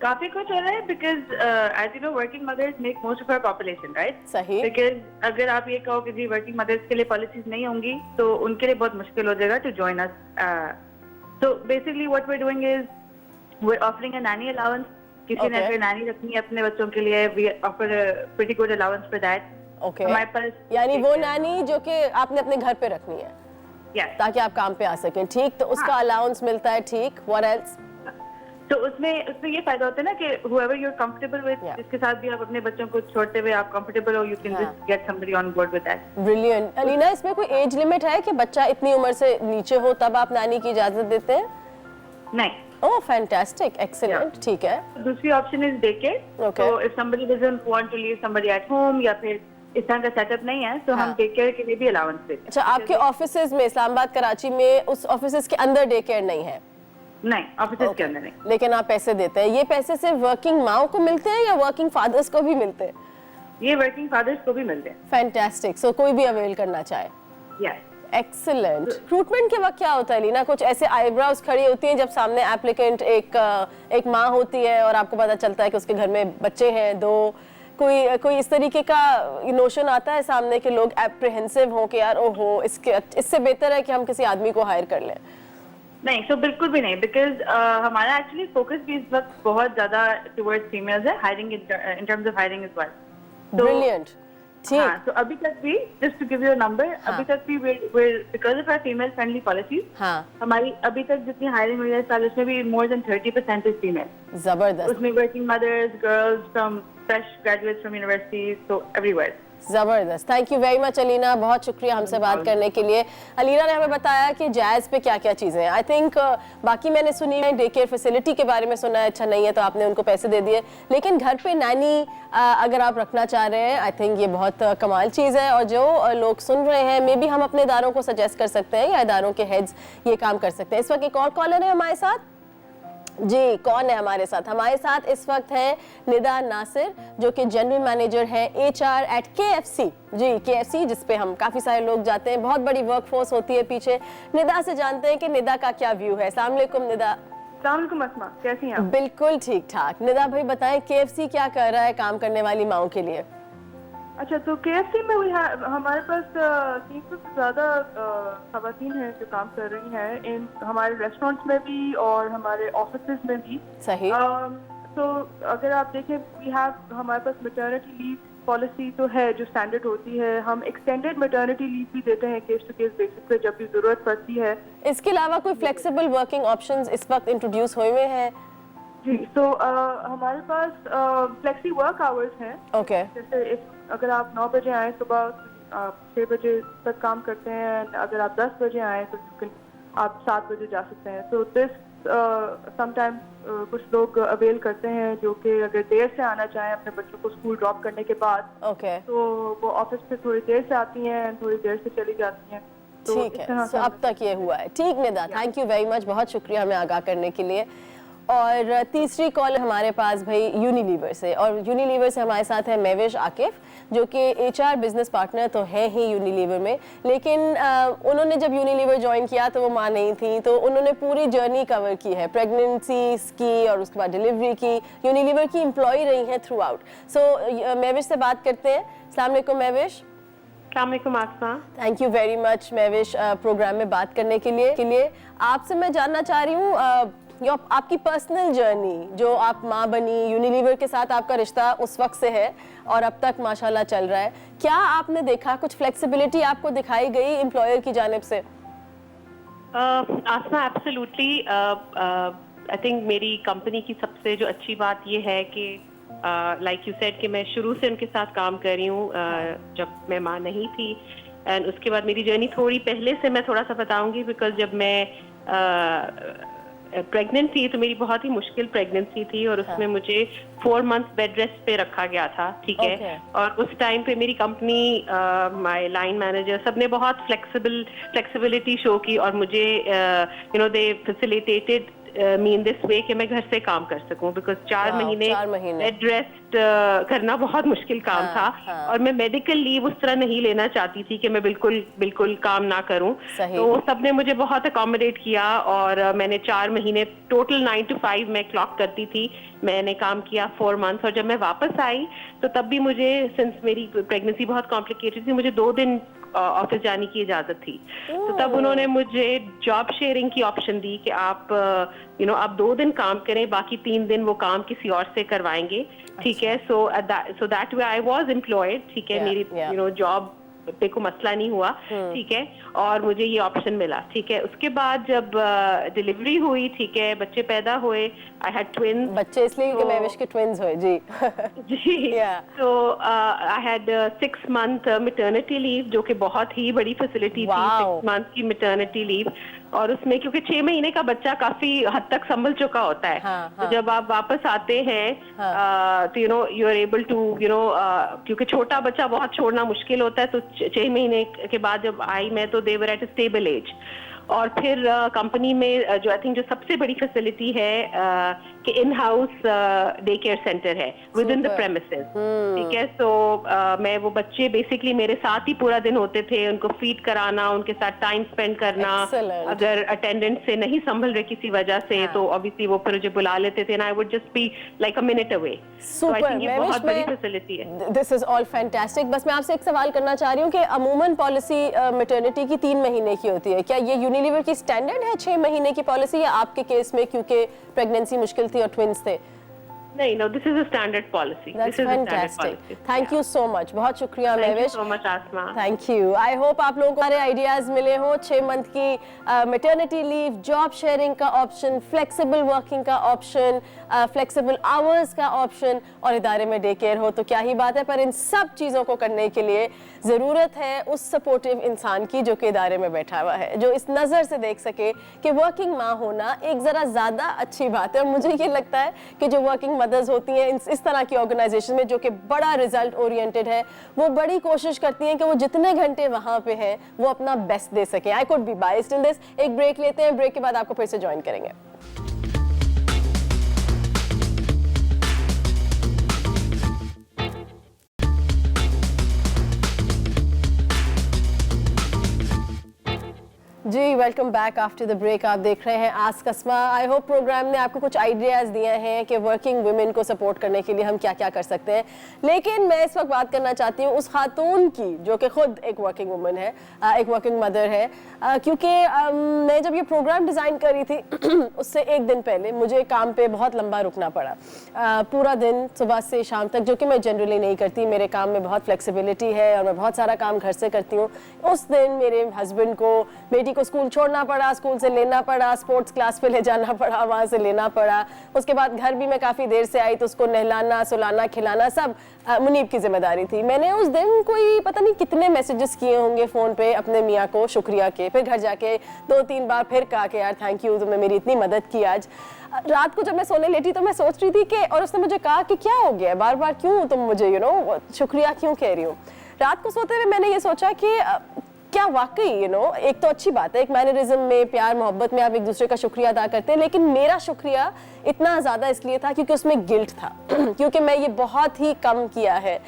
Speaker 5: काफी कुछ हो रहा है because as you know working mothers make most of our population, right?
Speaker 1: सही।
Speaker 5: Because अगर आप ये कहो कि जी working mothers के लिए policies नहीं होंगी तो उनके लिए बहुत मुश्किल हो जाएगा to join us. So basically what we're doing is we're offering a nanny allowance. किसी ने
Speaker 1: Okay.
Speaker 5: अगर nanny रखनी है अपने बच्चों के लिए, we offer a pretty good allowance for that.
Speaker 1: Okay
Speaker 5: हमारे पास
Speaker 1: यानी वो नानी जो कि आपने अपने घर पे रखनी है
Speaker 5: yes.
Speaker 1: ताकि आप काम पे आ सकें, ठीक? तो उसका
Speaker 5: हाँ।
Speaker 1: अलाउंस मिलता है, ठीक? What else?
Speaker 5: तो उसमें ये फायदा होता है ना कि whoever you're comfortable with,
Speaker 1: Yeah.
Speaker 5: जिसके साथ भी आप अपने बच्चों को छोड़ते हुए आप comfortable हो, you can
Speaker 1: हाँ।
Speaker 5: just get somebody on board with that.
Speaker 1: Brilliant. Alina, इसमें कोई एज लिमिट है कि बच्चा इतनी उम्र से नीचे हो तब आप नानी की इजाजत देते हैं?
Speaker 5: नहीं.
Speaker 1: ओह फैंटास्टिक, एक्सीलेंट, ठीक है।
Speaker 5: दूसरी option is daycare.
Speaker 1: Okay.
Speaker 5: So if somebody doesn't want to leave somebody at home या फिर इस तरह का सेटअप नहीं है तो
Speaker 1: हाँ।
Speaker 5: हम daycare के लिए भी अलाउंस देते हैं.
Speaker 1: अच्छा, आपके ऑफिसेज में इस्लामाबाद, कराची में, उस ऑफिसेज के अंदर डे केयर नहीं है?
Speaker 5: नहीं, ऑफिस के अंदर नहीं.
Speaker 1: लेकिन आप पैसे देते हैं। ये पैसे सिर्फ वर्किंग माओ को मिलते हैं या वर्किंग फादर्स को भी मिलते हैं?
Speaker 5: ये वर्किंग फादर्स को भी मिलते हैं.
Speaker 1: फैंटास्टिक, सो कोई भी अवेल करना चाहे।
Speaker 5: Yes.
Speaker 1: एक्सीलेंट। रिक्रूटमेंट के वक्त क्या होता है लीना? कुछ ऐसे आईब्राउज खड़ी होती हैं जब सामने एप्लीकेंट एक माँ होती है और आपको पता चलता है कि उसके घर में बच्चे हैं 2, कोई इस तरीके का नोशन आता है सामने कि लोग एप्रीहेंसिव हों कि यार ओहो इससे बेहतर है कि हम किसी आदमी को हायर कर लें?
Speaker 5: नहीं, so बिल्कुल भी नहीं, बिकॉज हमारा एक्चुअली फोकस भी इस वक्त बहुत ज्यादा टुवर्ड्स फीमेल्स है, hiring in terms of hiring is well.
Speaker 1: Brilliant, ठीक।
Speaker 5: हाँ, तो अभी तक भी just to give you a number, अभी तक भी because of our female friendly policies,
Speaker 1: हाँ,
Speaker 5: हमारी अभी तक जितनी हायरिंग हुई है इस साल उसमें भी मोर देन 30% इज फीमेल.
Speaker 1: जबरदस्त।
Speaker 5: उसमें working mothers, girls from fresh graduates from universities, so everywhere.
Speaker 1: जबरदस्त, thank you very much Alina, बहुत शुक्रिया हमसे बात करने के लिए। अलीना ने हमें बताया कि जैज पे क्या क्या चीज़ें हैं। आई थिंक बाकी मैंने सुनी है, डे केयर फैसिलिटी के बारे में सुना है, अच्छा नहीं है तो आपने उनको पैसे दे दिए, लेकिन घर पे नैनी अगर आप रखना चाह रहे हैं, आई थिंक ये बहुत कमाल चीज़ है। और जो लोग सुन रहे हैं, मे बी हम अपने इदारों को सजेस्ट कर सकते हैं या इदारों के हेड्स ये काम कर सकते हैं। इस वक्त एक और कॉलर है हमारे साथ। जी, कौन है हमारे साथ? हमारे साथ इस वक्त है निदा नासिर, जो कि जनरल मैनेजर है HR एट KFC। जी, KFC जिस पे हम काफ़ी सारे लोग जाते हैं, बहुत बड़ी वर्कफोर्स होती है पीछे। निदा से जानते हैं कि निदा का क्या व्यू है। अस्सलाम वालेकुम निदा।
Speaker 5: अस्सलाम वालेकुम अस्मा, कैसी हैं आप?
Speaker 1: बिल्कुल ठीक ठाक। निदा भाई बताएं, KFC क्या कर रहा है काम करने वाली माओं के लिए?
Speaker 5: अच्छा, तो KFC में हमारे पास 300 से ज़्यादा खवातीन हैं जो काम कर रही हैं, इन हमारे रेस्टोरेंट्स में भी और हमारे ऑफिसेज में भी।
Speaker 1: सही।
Speaker 5: तो अगर आप देखें, हमारे पास मैटरनिटी लीव पॉलिसी तो है जो स्टैंडर्ड होती है। हम एक्सटेंडेड मैटरनिटी लीव भी देते हैं केस टू केस बेसिस पे जब भी ज़रूरत पड़ती है।
Speaker 1: इसके अलावा कोई फ्लेक्सिबल वर्किंग ऑप्शंस इस वक्त इंट्रोड्यूस हुए हुए हैं?
Speaker 5: जी, तो हमारे पास फ्लेक्सी वर्क आवर्स हैं।
Speaker 1: ओके।
Speaker 5: जैसे अगर आप 9 बजे आए सुबह, आप 6 बजे तक काम करते हैं। अगर आप 10 बजे आए तो आप 7 बजे जा सकते हैं। तो दिस समटाइम्स कुछ लोग अवेल करते हैं जो कि अगर देर से आना चाहें अपने बच्चों को स्कूल ड्रॉप करने के बाद,
Speaker 1: ओके।
Speaker 5: तो वो ऑफिस पे थोड़ी देर से आती हैं, थोड़ी देर से चली जाती हैं। तो
Speaker 1: ठीक
Speaker 5: इस
Speaker 1: है,
Speaker 5: तरह
Speaker 1: सो
Speaker 5: से
Speaker 1: अब तक ये हुआ है। ठीक Nida, thank you very much, बहुत शुक्रिया हमें आगाह करने के लिए। और तीसरी कॉल हमारे पास भाई यूनिलीवर से, और यूनिलीवर से हमारे साथ है महविश आकिफ, जो कि HR बिजनेस पार्टनर तो है ही यूनिलीवर में, लेकिन उन्होंने जब यूनिलीवर ज्वाइन किया तो वो माँ नहीं थी, तो उन्होंने पूरी जर्नी कवर की है, प्रेगनेंसीज की और उसके बाद डिलीवरी की। यूनिलीवर की एम्प्लॉय रही हैं थ्रू आउट। सो महविश से बात करते हैं। अस्सलाम वालेकुम महविश।
Speaker 6: अस्सलाम वालेकुम Asma.
Speaker 1: Thank you very much Mahvish program में बात करने के लिए। आपसे मैं जानना चाह रही हूँ आपकी पर्सनल जर्नी, जो आप माँ बनी, यूनिलीवर के साथ आपका रिश्ता उस वक्त से है और अब तक माशाल्लाह चल रहा है, क्या आपने देखा कुछ फ्लेक्सिबिलिटी आपको दिखाई गई एम्प्लॉयर की जानिब से?
Speaker 6: आसमा, एब्सोल्युटली। आई थिंक मेरी कंपनी की सबसे जो अच्छी बात ये है कि लाइक यू सेड कि मैं शुरू से उनके साथ काम कर रही हूँ जब मैं माँ नहीं थी। एंड उसके बाद मेरी जर्नी थोड़ी पहले से मैं थोड़ा सा बताऊंगी, बिकॉज जब मैं प्रेग्नेंट थी तो मेरी बहुत ही मुश्किल प्रेगनेंसी थी और उसमें मुझे 4 मंथ्स बेड रेस्ट पे रखा गया था। ठीक है। और उस टाइम पे मेरी कंपनी, माय लाइन मैनेजर, सबने बहुत फ्लेक्सिबिलिटी शो की और मुझे दे facilitated me in this way कि मैं घर से काम कर सकूं, बिकॉज 4 महीने बेड रेस्ट करना बहुत मुश्किल काम था। और मैं मेडिकल लीव उस तरह नहीं लेना चाहती थी कि मैं बिल्कुल काम ना करूं। तो सबने मुझे बहुत अकोमोडेट किया और मैंने 4 महीने टोटल 9 to 5 मैं क्लॉक करती थी। मैंने काम किया 4 मंथ्स और जब मैं वापस आई तो तब भी मुझे, सिंस मेरी प्रेगनेंसी बहुत कॉम्प्लिकेटेड थी, मुझे 2 दिन ऑफिस जाने की इजाजत थी। तो तब उन्होंने मुझे जॉब शेयरिंग की ऑप्शन दी कि आप आप 2 दिन काम करें, बाकी 3 दिन वो काम किसी और से करवाएंगे। ठीक है। So that way I was employed. ठीक है। मेरी जॉब पे को मसला नहीं हुआ। ठीक है। और मुझे ये ऑप्शन मिला। ठीक है। उसके बाद जब डिलीवरी हुई, ठीक है, बच्चे पैदा हुए, आई हैड ट्विन्स।
Speaker 1: बच्चे इसलिए कि महविश के ट्विन्स हुए। जी
Speaker 6: जी। तो I had 6 month maternity leave, जो कि बहुत ही बड़ी फैसिलिटी थी। 6 मंथ की मैटरनिटी लीव, और उसमें क्योंकि 6 महीने का बच्चा काफी हद तक संभल चुका होता है। तो जब आप वापस आते हैं तो यू आर एबल टू क्योंकि छोटा बच्चा बहुत छोड़ना मुश्किल होता है, तो 6 महीने के बाद जब आई मैं, तो they were at a stable age. और फिर कंपनी में जो आई थिंक जो सबसे बड़ी फैसिलिटी है कि in house day care centre है विद इन द प्रेमिसेस। ठीक है। सो मैं, वो बच्चे बेसिकली मेरे साथ ही पूरा दिन होते थे, उनको फीड कराना, उनके साथ टाइम स्पेंड करना। अगर अटेंडेंट से नहीं संभल रहे किसी वजह से तो ऑब्वियसली वो फिर मुझे बुला लेते थे, and I would just be like a minute away. So I think ये बहुत बड़ी फैसिलिटी है।
Speaker 1: This is all fantastic. बस मैं आपसे एक सवाल करना चाह रही हूँ कि अमूमन पॉलिसी मैटरनिटी की 3 महीने की होती है, क्या ये यूनिलीवर की स्टैंडर्ड है 6 महीने की पॉलिसी, या आपके केस में क्योंकि प्रेगनेंसी मुश्किल थी और ट्विन्स थे?
Speaker 6: नहीं, no, this is a standard policy.
Speaker 1: That's fantastic. Thank you so much. बहुत शुक्रिया Mahwish.
Speaker 6: Thank you so much, Asma.
Speaker 1: Thank you. I hope आप लोगों को सारे आइडियाज मिले हो। 6 मंथ की मैटरनिटी लीव, जॉब शेयरिंग का ऑप्शन, फ्लेक्सिबल वर्किंग का ऑप्शन, फ्लेक्सिबल आवर्स का ऑप्शन और इदारे में डे केयर हो तो क्या ही बात है। पर इन सब चीज़ों को करने के लिए ज़रूरत है उस सपोर्टिव इंसान की जो कि इदारे में बैठा हुआ है, जो इस नज़र से देख सके कि वर्किंग माँ होना एक ज़रा ज़्यादा अच्छी बात है। और मुझे ये लगता है कि जो वर्किंग मदर्स होती हैं इस तरह की ऑर्गेनाइजेशन में जो कि बड़ा रिजल्ट ओरिएंटेड है, वो बड़ी कोशिश करती हैं कि वो जितने घंटे वहाँ पे हैं वो अपना बेस्ट दे सकें। I could be biased in this. एक ब्रेक लेते हैं, ब्रेक के बाद आपको फिर से ज्वाइन करेंगे। जी welcome back after the break. आप देख रहे हैं ask Asma. I hope program ने आपको कुछ आइडियाज़ दिए हैं कि वर्किंग वुमेन को सपोर्ट करने के लिए हम क्या क्या कर सकते हैं। लेकिन मैं इस वक्त बात करना चाहती हूँ उस खातून की जो कि खुद एक वर्किंग वुमन है, एक वर्किंग मदर है, क्योंकि मैं जब ये प्रोग्राम डिज़ाइन कर रही थी उससे एक दिन पहले मुझे काम पे बहुत लंबा रुकना पड़ा, पूरा दिन सुबह से शाम तक, जो कि मैं जनरली नहीं करती। मेरे काम में बहुत फ्लेक्सिबिलिटी है और मैं बहुत सारा काम घर से करती हूँ। उस दिन मेरे हस्बैंड को बेटी को स्कूल छोड़ना पड़ा, स्कूल से लेना पड़ा, स्पोर्ट्स क्लास पे ले जाना पड़ा, वहाँ से लेना पड़ा। उसके बाद घर भी मैं काफ़ी देर से आई तो उसको नहलाना, सुलाना, खिलाना सब मुनीब की जिम्मेदारी थी। मैंने उस दिन कोई पता नहीं कितने मैसेजेस किए होंगे फ़ोन पे अपने मियाँ को शुक्रिया के, फिर घर जाके 2-3 बार फिर कहा कि यार थैंक यू, तुमने मेरी इतनी मदद की आज। रात को जब मैं सोने लेटी तो मैं सोच रही थी कि, और उसने मुझे कहा कि क्या हो गया, बार बार क्यों तुम मुझे शुक्रिया क्यों कह रही हो। रात को सोते हुए मैंने ये सोचा कि क्या वाकई एक तो अच्छी बात है, एक मैनरिज्म में, प्यार मोहब्बत में आप एक दूसरे का शुक्रिया अदा करते हैं, लेकिन मेरा शुक्रिया इतना ज़्यादा इसलिए था क्योंकि उसमें गिल्ट था क्योंकि मैं ये बहुत ही कम किया है।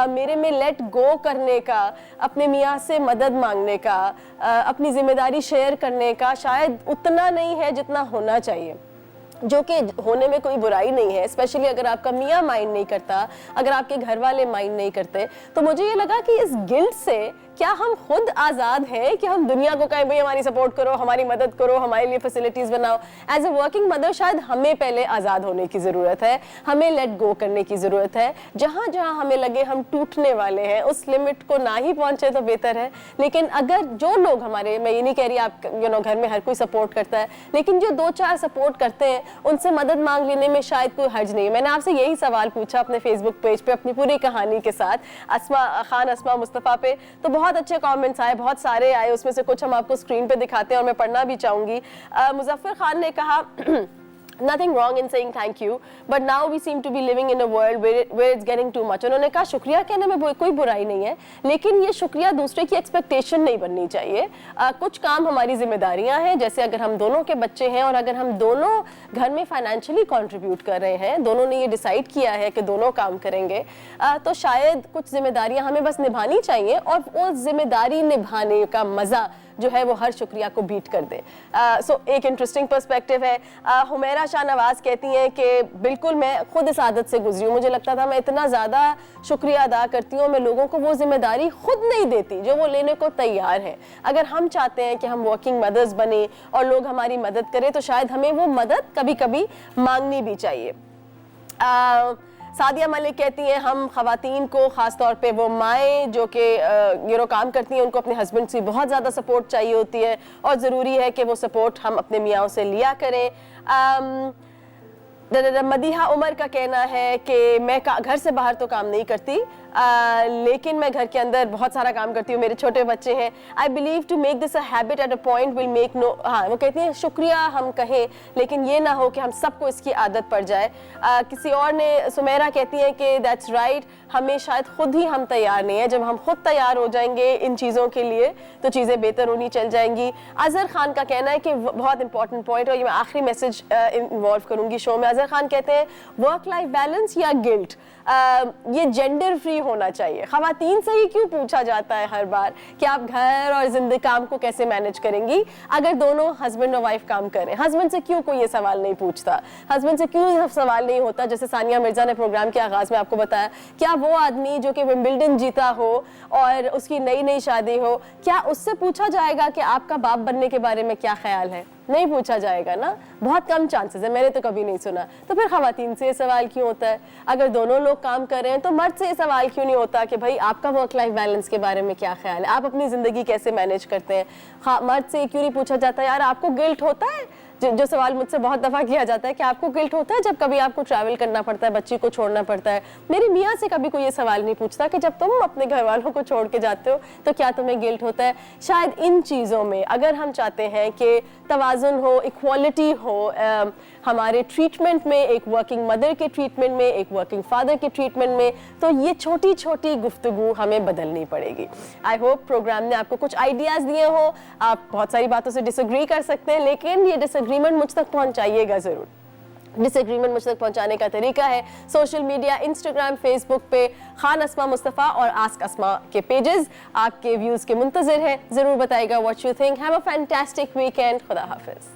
Speaker 1: मेरे में लेट गो करने का, अपने मियाँ से मदद मांगने का, अपनी जिम्मेदारी शेयर करने का शायद उतना नहीं है जितना होना चाहिए, जो कि होने में कोई बुराई नहीं है, स्पेशली अगर आपका मियाँ माइंड नहीं करता, अगर आपके घर वाले माइंड नहीं करते। तो मुझे ये लगा कि इस गिल्ट से क्या हम खुद आज़ाद हैं कि हम दुनिया को कहें भाई हमारी सपोर्ट करो, हमारी मदद करो, हमारे लिए फैसिलिटीज़ बनाओ। एज ए वर्किंग मदर शायद हमें पहले आज़ाद होने की ज़रूरत है, हमें लेट गो करने की ज़रूरत है। जहाँ जहाँ हमें लगे हम टूटने वाले हैं उस लिमिट को ना ही पहुँचे तो बेहतर है। लेकिन अगर जो लोग हमारे, मैं ये नहीं कह रही आप घर में हर कोई सपोर्ट करता है, लेकिन जो 2-4 सपोर्ट करते हैं उनसे मदद मांग लेने में शायद कोई हर्ज नहीं है। मैंने आपसे यही सवाल पूछा अपने फेसबुक पेज पे अपनी पूरी कहानी के साथ, अस्मा मुस्तफ़ा पे, तो बहुत अच्छे कमेंट्स आए, बहुत सारे आए। उसमें से कुछ हम आपको स्क्रीन पे दिखाते हैं और मैं पढ़ना भी चाहूँगी। मुजफ्फर खान ने कहा Nothing wrong in saying thank you, but now we seem to be living in a world where it's getting too much. उन्होंने कहा शुक्रिया कहने में कोई बुराई नहीं है, लेकिन ये शुक्रिया दूसरे की एक्सपेक्टेशन नहीं बननी चाहिए। कुछ काम हमारी जिम्मेदारियां हैं, जैसे अगर हम दोनों के बच्चे हैं और अगर हम दोनों घर में फाइनेंशियली कंट्रीब्यूट कर रहे हैं, दोनों ने ये डिसाइड किया है कि दोनों काम करेंगे, तो शायद कुछ जिम्मेदारियां हमें बस निभानी चाहिए और वो जिम्मेदारी निभाने का मज़ा जो है वो हर शुक्रिया को बीट कर दे। सो एक इंटरेस्टिंग पर्सपेक्टिव है। हुमैरा शाह नवाज कहती हैं कि बिल्कुल मैं खुद इस आदत से गुजरी हूँ, मुझे लगता था मैं इतना ज़्यादा शुक्रिया अदा करती हूँ, मैं लोगों को वो जिम्मेदारी खुद नहीं देती जो वो लेने को तैयार है। अगर हम चाहते हैं कि हम वर्किंग मदर्स बने और लोग हमारी मदद करें तो शायद हमें वो मदद कभी कभी मांगनी भी चाहिए। सादिया मलिक कहती हैं हम ख़वातीन को, ख़ास तौर पे वो माएँ जो कि काम करती हैं, उनको अपने हस्बैंड से बहुत ज़्यादा सपोर्ट चाहिए होती है और ज़रूरी है कि वो सपोर्ट हम अपने मियाँओं से लिया करें। मदीहा उमर का कहना है कि मैं घर से बाहर तो काम नहीं करती, लेकिन मैं घर के अंदर बहुत सारा काम करती हूँ, मेरे छोटे बच्चे हैं। I believe to make this a habit at a point will make no, हाँ वो कहती हैं शुक्रिया हम कहें लेकिन ये ना हो कि हम सबको इसकी आदत पड़ जाए। किसी और ने, सुमेरा कहती हैं कि दैट्स राइट, हमें शायद खुद ही हम तैयार नहीं है, जब हम खुद तैयार हो जाएंगे इन चीज़ों के लिए तो चीज़ें बेहतर होनी चल जाएंगी। अजहर खान का कहना है कि बहुत इंपॉर्टेंट पॉइंट, और ये मैं आखिरी मैसेज इन्वॉल्व करूँगी शो में। अजहर खान कहते हैं वर्क लाइफ बैलेंस या गिल्ट, ये जेंडर फ्री होना चाहिए। ख़वातीन से ही क्यों पूछा जाता है हर बार कि आप घर और जिंदगी काम को कैसे मैनेज करेंगी अगर दोनों हस्बैंड और वाइफ काम करें? हस्बैंड से क्यों कोई ये सवाल नहीं पूछता? हस्बैंड से क्यों सवाल नहीं होता, जैसे सानिया मिर्जा ने प्रोग्राम के आगाज़ में आपको बताया, क्या वो आदमी जो कि विंबलडन जीता हो और उसकी नई नई शादी हो, क्या उससे पूछा जाएगा कि आपका बाप बनने के बारे में क्या ख्याल है? नहीं पूछा जाएगा ना, बहुत कम चांसेस है, मैंने तो कभी नहीं सुना। तो फिर ख़वातीन से ये सवाल क्यों होता है? अगर दोनों लोग काम कर रहे हैं तो मर्द से ये सवाल क्यों नहीं होता कि भाई आपका वर्क लाइफ बैलेंस के बारे में क्या ख्याल है, आप अपनी ज़िंदगी कैसे मैनेज करते हैं? हाँ, मर्द से क्यों नहीं पूछा जाता यार आपको गिल्ट होता है जो सवाल मुझसे बहुत दफ़ा किया जाता है कि आपको गिल्ट होता है जब कभी आपको ट्रैवल करना पड़ता है, बच्ची को छोड़ना पड़ता है। मेरी मियाँ से कभी कोई ये सवाल नहीं पूछता कि जब तुम अपने घर वालों को छोड़ के जाते हो तो क्या तुम्हें गिल्ट होता है। शायद इन चीज़ों में अगर हम चाहते हैं कि तवाज़ुन हो, इक्वालिटी हो हमारे ट्रीटमेंट में, एक वर्किंग मदर के ट्रीटमेंट में, एक वर्किंग फादर के ट्रीटमेंट में, तो ये छोटी छोटी गुफ्तगू हमें बदलनी पड़ेगी। आई होप प्रोग्राम ने आपको कुछ आइडियाज़ दिए हो। आप बहुत सारी बातों से डिसएग्री कर सकते हैं, लेकिन ये डिसएग्रीमेंट मुझ तक पहुंचाइएगा ज़रूर। डिसएग्रीमेंट मुझ तक पहुंचाने का तरीका है सोशल मीडिया, इंस्टाग्राम, फेसबुक पे खान अस्मा मुस्तफ़ा और आस्क अस्मा के पेजेस। आपके व्यूज़ के मुंतज़िर हैं, ज़रूर बताइएगा what you think. Have a fantastic weekend. खुदा हाफिज़।